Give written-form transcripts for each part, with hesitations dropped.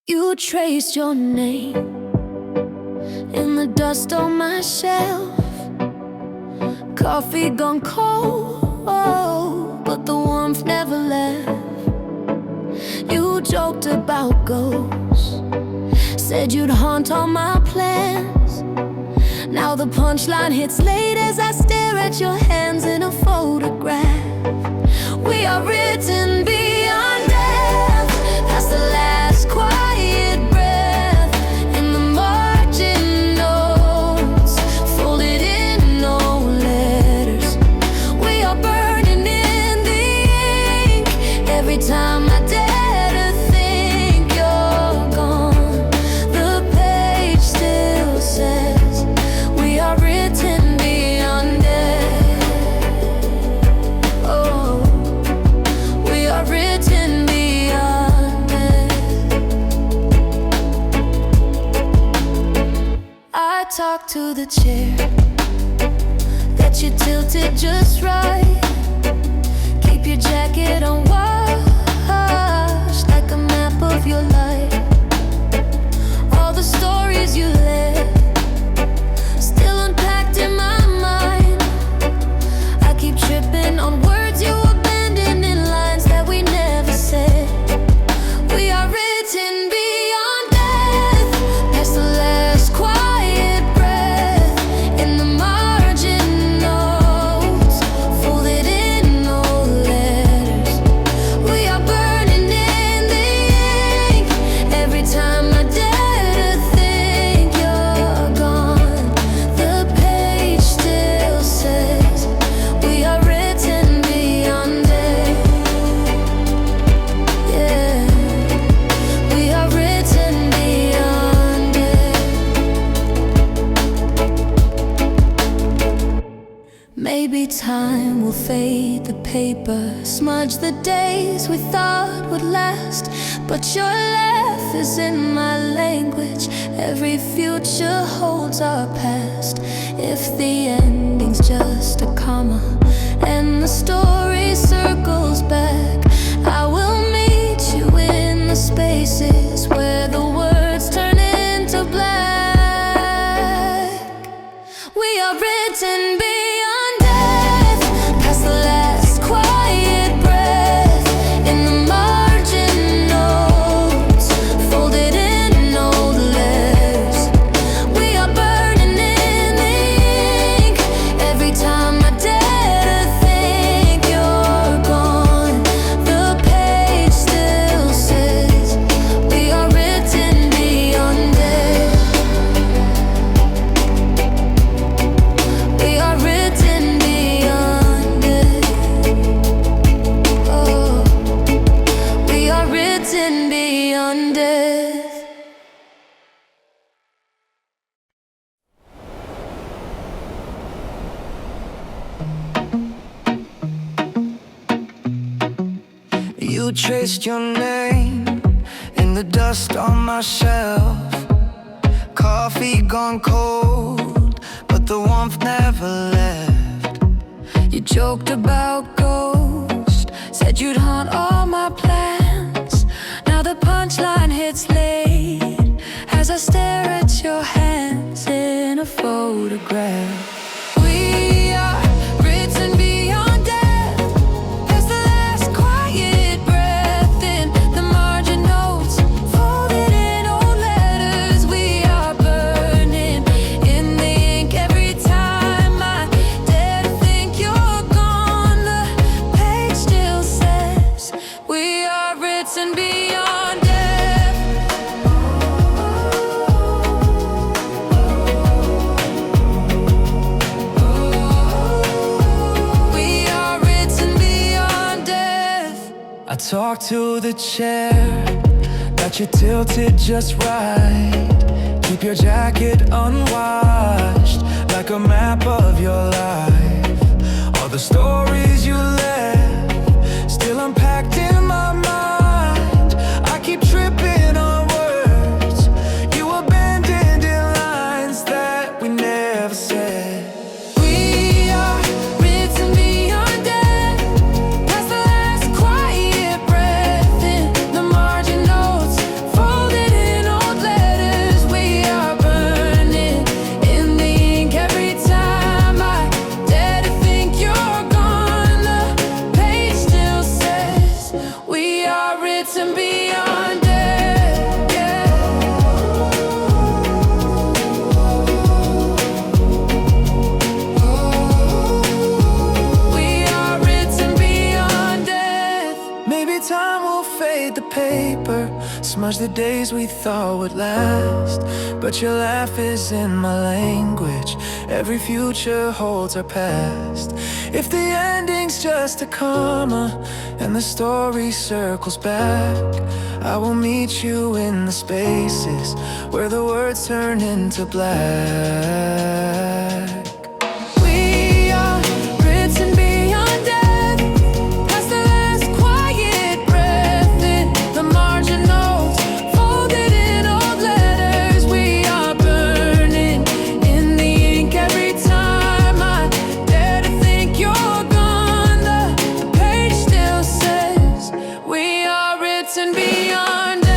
You traced your name in the dust on my shelf. Coffee gone cold, but the warmth never left. You joked about ghosts, said you'd haunt all my plans. Now the punchline hits late as I stare at your hands in a photograph. We are written beyond death, past the last quiet breath. In the margin notes, folded in no letters. We are burning in the ink every time I dare to think you're gone. The page still says we are written beyond death. Oh, we are written beyond death. I talk to the chair that you tilted just right. Keep your jacket unwashed like a map of your life. All the stories you left still unpacked in my mind. I keep tripping on words you abandoned in lines that we never said. We are written beyond death, past the last quiet breath. In the margin notes, folded in no letters. We are burning in the ink every time I dare to think you're gone. The page still says we are written beyond death. Yeah, we are written beyond death. Maybe time will fade the paper, smudge the days we thought would last. But your laugh is in my language. Every future holds our past. If the ending's just a comma and the story circles back, I will meet you in the spaces where the words turn into black. We are written beyond death, past the last quiet breath. In the margin notes, folded in old letters. We are burning in the ink every time I dare to think you're gone. The page still says we are written beyond death. We are written beyond death. Oh, we are written beyond death. You traced your name in the dust on my shelf. Coffee gone cold, but the warmth never left. You joked about ghosts, said you'd haunt all my plans. Now the punchline hits late as I stare at your hands in a photograph. We are written beyond death, past the last quiet breath. In the margin notes, folded in old letters. We are burning in the ink every time I dare to think you're gone. The page still says we are written beyond death. We are written beyond death. I talk to the chair, got you tilted just right. Keep your jacket unwashed like a map of your life. All the stories you left still unpacked in my mind. I keep tripping on words you abandoned in lines that we never said. We are written beyond death, past the last quiet breath. In the margin notes, folded in Smudge the days we thought would last. But your laugh is in my language. Every future holds our past. If the ending's just a comma and the story circles back, I will meet you in the spaces where the words turn into black. We are written beyond death, past the last quiet breath in the marginals, folded in old letters. We are burning in the ink every time I dare to think you're gone. The page still says we are written beyond death.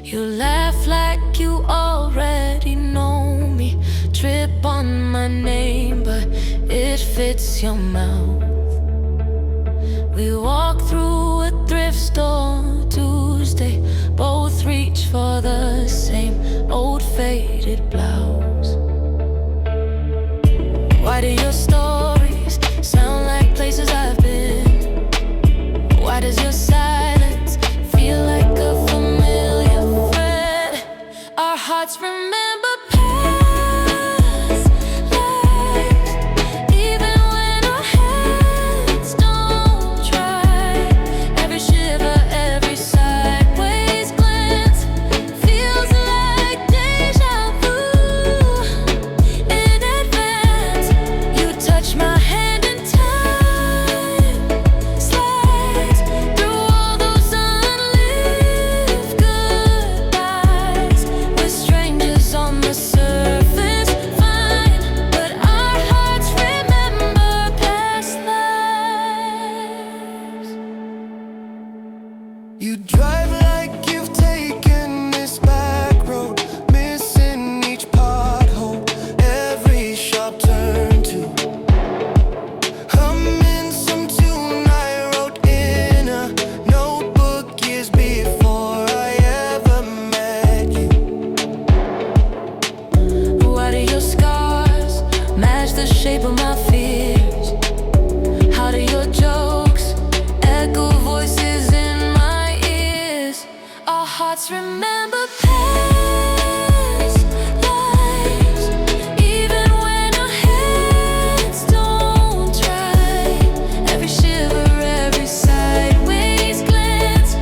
You laugh like you already know me. Trip on my name, but it fits your mouth. We walk through a thrift store Tuesday, both reach for the same old faded blouse. Why do your stories sound like places I've been? Why does your silence feel like a familiar friend? Our hearts remember past lives, even when our hands don't try. Every shiver, every sideways glance feels like deja vu. In advance, you touch my hand and time slides through all those unlived goodbyes. We're strangers on the surface, fine, but our hearts remember past lives. You drive like you've taken this back road, missing each pothole, every sharp turn to. Humming some tune I wrote in a notebook years before I ever met you. Why do your scars match the shape of my fears? How do your jokes echo voices in my ears? Our hearts remember past lives, even when our hands don't try. Every shiver, every sideways glance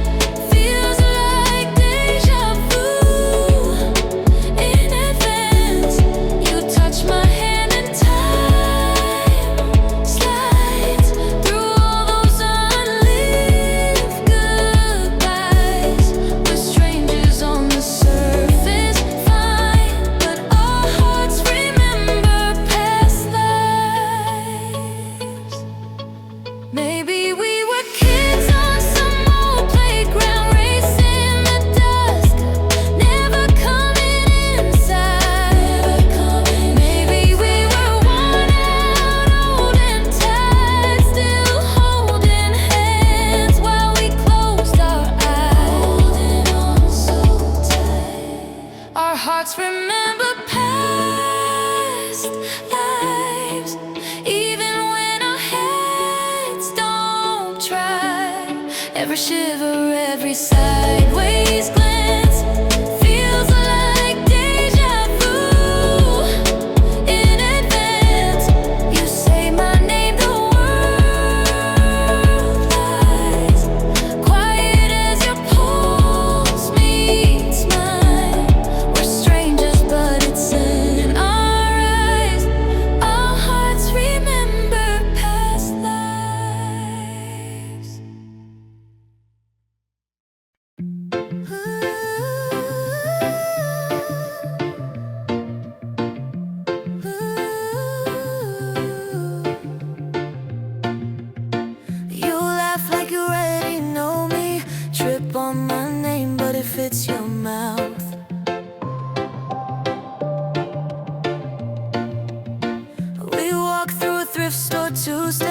feels like deja vu. In advance, you touch my hand and time slides through all those unlived goodbyes. We're strangers on the surface, fine, but our hearts remember past lives. Maybe we were kids on some old playground, racing the dusk, never coming inside. Maybe we were worn out, old and tired, still holding hands while we closed our eyes. Holding on so tight. Our hearts remember past lives, even when our heads don't try. Every shiver, every sideways glance feels like deja vu. In advance, you say my name, the world lies quiet as your pulse meets mine. We're strangers, but it's in our eyes. Our hearts remember past lives.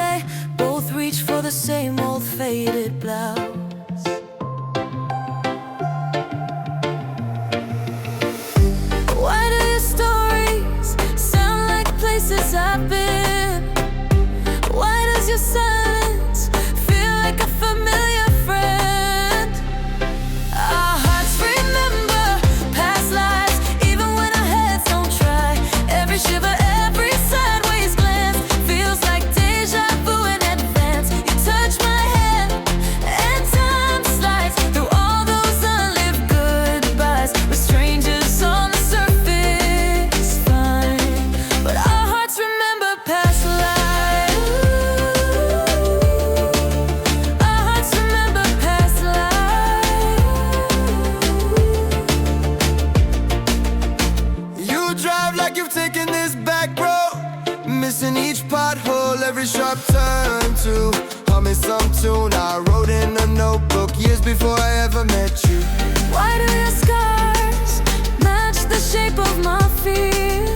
day, both reach for the same old faded blouse. Why do your stories sound like places I've been? Why does your silence feel like a familiar friend? Our hearts remember past lives, even when our heads don't try. Every shiver, every sideways glance feels like deja vu in advance. You touch my hand and time slides through all those unlived goodbyes. We're strangers on the surface, fine, but our hearts remember past lives. Our hearts remember past lives. You drive like you've taken this back road, missing each pothole, every sharp turn to humming some tune I wrote in a notebook years before I ever met you. Why do your scars match the shape of my fear?